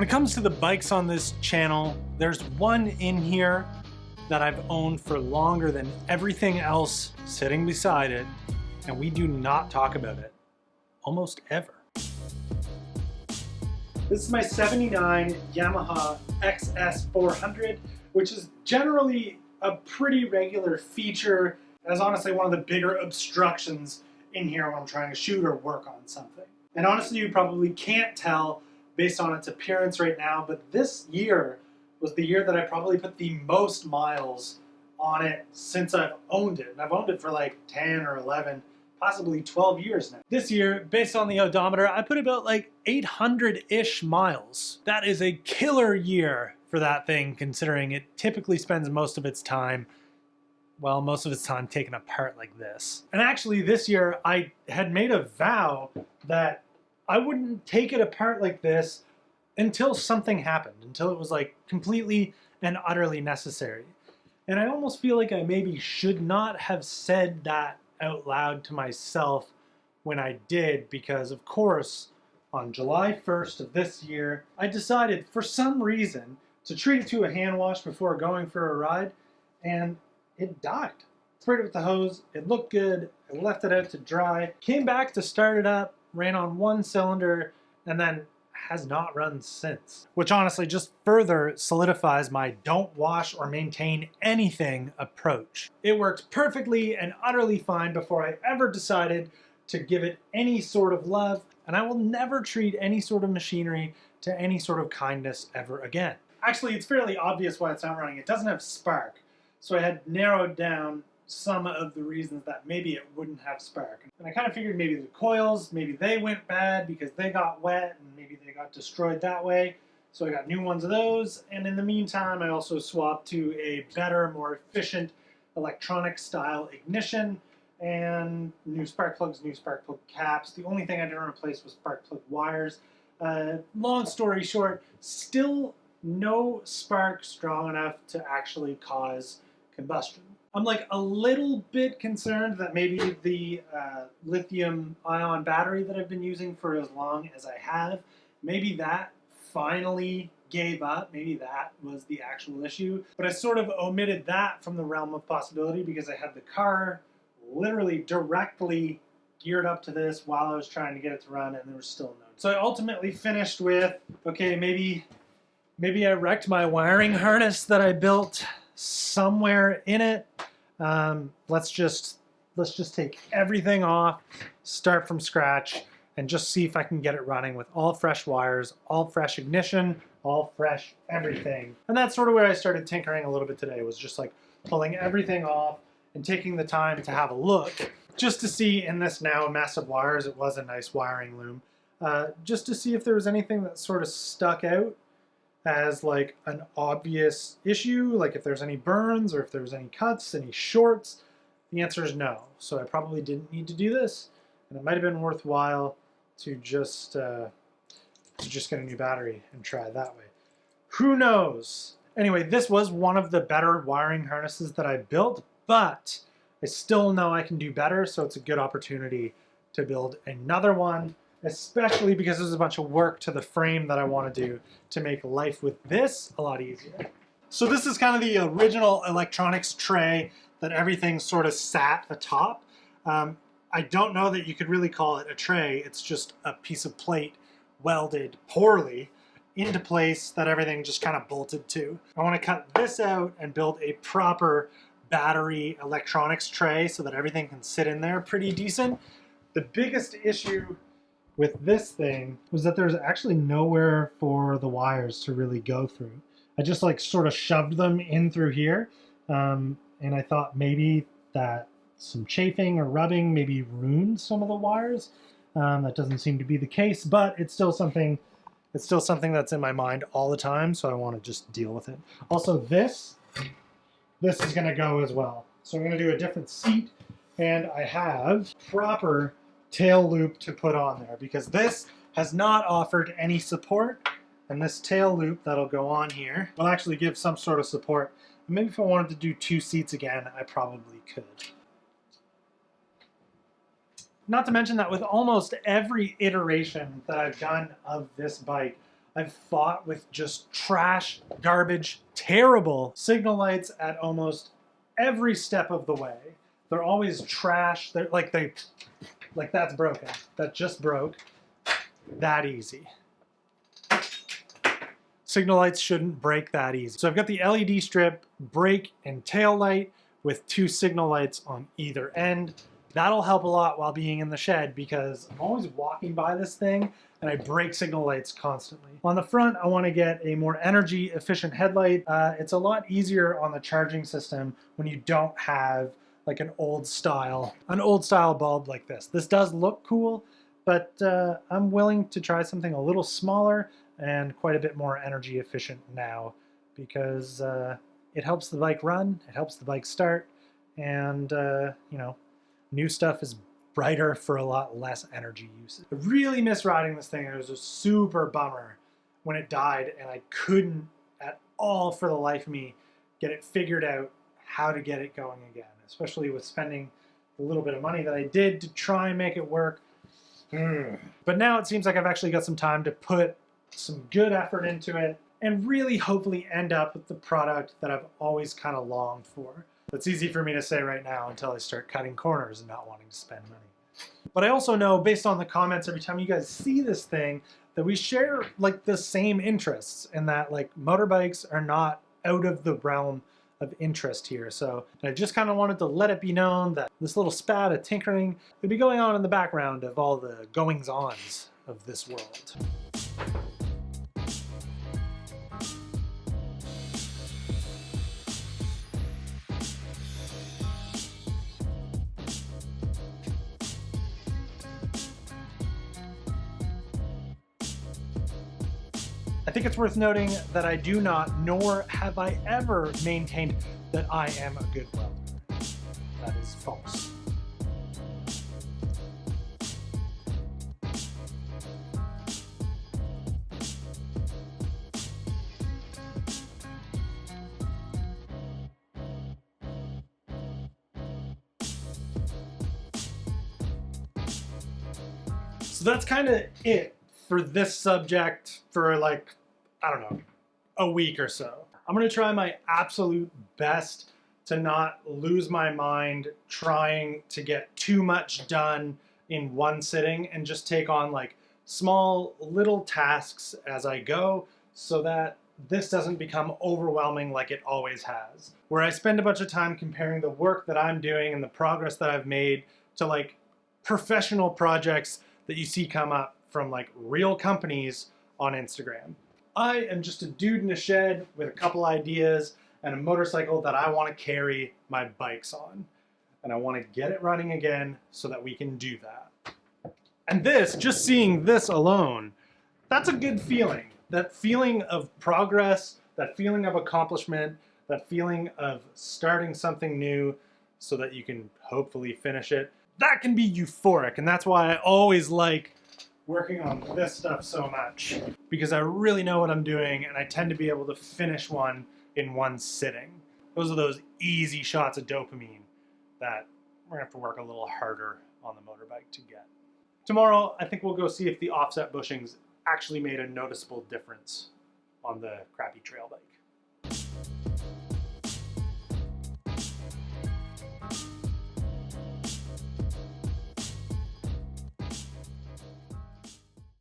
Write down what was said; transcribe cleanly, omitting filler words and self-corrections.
When it comes to the bikes on this channel, there's one in here that I've owned for longer than everything else sitting beside it, and we do not talk about it almost ever. This is my 79 Yamaha XS400, which is generally a pretty regular feature, as honestly one of the bigger obstructions in here when I'm trying to shoot or work on something. And honestly, you probably can't tell based on its appearance right now, but this year was the year that I probably put the most miles on it since I've owned it. And I've owned it for like 10 or 11, possibly 12 years now. This year, based on the odometer, I put about like 800-ish miles. That is a killer year for that thing, considering it typically spends most of its time taken apart like this. And actually this year I had made a vow that I wouldn't take it apart like this until something happened, until it was like completely and utterly necessary. And I almost feel like I maybe should not have said that out loud to myself when I did, because of course on July 1st of this year I decided for some reason to treat it to a hand wash before going for a ride, and it died. Sprayed it with the hose, it looked good, I left it out to dry, came back to start it up, ran on one cylinder, and then has not run since. Which honestly just further solidifies my don't wash or maintain anything approach. It worked perfectly and utterly fine before I ever decided to give it any sort of love, and I will never treat any sort of machinery to any sort of kindness ever again. Actually, it's fairly obvious why it's not running. It doesn't have spark, so I had narrowed down some of the reasons that maybe it wouldn't have spark. And I kind of figured maybe the coils, maybe they went bad because they got wet and maybe they got destroyed that way. So I got new ones of those. And in the meantime, I also swapped to a better, more efficient electronic style ignition and new spark plugs, new spark plug caps. The only thing I didn't replace was spark plug wires. Long story short, still no spark strong enough to actually cause combustion. I'm like a little bit concerned that maybe the lithium ion battery that I've been using for as long as I have, maybe that finally gave up. Maybe that was the actual issue. But I sort of omitted that from the realm of possibility because I had the car literally directly geared up to this while I was trying to get it to run, and there was still no. So I ultimately finished with, okay, maybe I wrecked my wiring harness that I built somewhere in it. Let's just take everything off, start from scratch, and just see if I can get it running with all fresh wires, all fresh ignition, all fresh everything. And that's sort of where I started tinkering a little bit today, was just like pulling everything off and taking the time to have a look, just to see in this now mess of wires, it was a nice wiring loom, just to see if there was anything that sort of stuck out as like an obvious issue, like if there's any burns or if there's any cuts, any shorts. The answer is no. So I probably didn't need to do this, and it might have been worthwhile to just get a new battery and try it that way. Who knows? Anyway, this was one of the better wiring harnesses that I built, but I still know I can do better, so it's a good opportunity to build another one, especially because there's a bunch of work to the frame that I want to do to make life with this a lot easier. So this is kind of the original electronics tray that everything sort of sat atop. I don't know that you could really call it a tray. It's just a piece of plate welded poorly into place that everything just kind of bolted to. I want to cut this out and build a proper battery electronics tray so that everything can sit in there pretty decent. The biggest issue with this thing was that there's actually nowhere for the wires to really go through. I just like sort of shoved them in through here, and I thought maybe that some chafing or rubbing maybe ruined some of the wires. That doesn't seem to be the case, but it's still something that's in my mind all the time, so I want to just deal with it. Also, this is going to go as well. So I'm going to do a different seat, and I have proper tail loop to put on there because this has not offered any support, and this tail loop that'll go on here will actually give some sort of support. And maybe if I wanted to do two seats again, I probably could. Not to mention that with almost every iteration that I've done of this bike, I've fought with just trash, garbage, terrible signal lights at almost every step of the way. They're always trash. They're like that's broken. That just broke. That easy. Signal lights shouldn't break that easy. So I've got the LED strip, brake, and tail light with 2 signal lights on either end. That'll help a lot while being in the shed because I'm always walking by this thing and I break signal lights constantly. On the front, I want to get a more energy efficient headlight. It's a lot easier on the charging system when you don't have like an old style bulb like this. This does look cool, but I'm willing to try something a little smaller and quite a bit more energy efficient now because it helps the bike run, it helps the bike start, and you know, new stuff is brighter for a lot less energy usage. I really miss riding this thing. It was a super bummer when it died and I couldn't at all for the life of me get it figured out how to get it going again, especially with spending the little bit of money that I did to try and make it work. But now it seems like I've actually got some time to put some good effort into it and really hopefully end up with the product that I've always kind of longed for. That's easy for me to say right now until I start cutting corners and not wanting to spend money. But I also know, based on the comments every time you guys see this thing, that we share like the same interests and that like motorbikes are not out of the realm of interest here. So I just kind of wanted to let it be known that this little spat of tinkering would be going on in the background of all the goings-ons of this world. I think it's worth noting that I do not, nor have I ever maintained that I am a good welder. That is false. So that's kind of it for this subject for like, I don't know, a week or so. I'm gonna try my absolute best to not lose my mind trying to get too much done in one sitting and just take on like small little tasks as I go so that this doesn't become overwhelming like it always has. Where I spend a bunch of time comparing the work that I'm doing and the progress that I've made to like professional projects that you see come up from like real companies on Instagram. I am just a dude in a shed with a couple ideas and a motorcycle that I want to carry my bikes on. And I want to get it running again so that we can do that. And this, just seeing this alone, that's a good feeling. That feeling of progress, that feeling of accomplishment, that feeling of starting something new so that you can hopefully finish it. That can be euphoric, and that's why I always like working on this stuff so much, because I really know what I'm doing and I tend to be able to finish one in one sitting. Those are those easy shots of dopamine that we're gonna have to work a little harder on the motorbike to get. Tomorrow, I think we'll go see if the offset bushings actually made a noticeable difference on the crappy trail bike.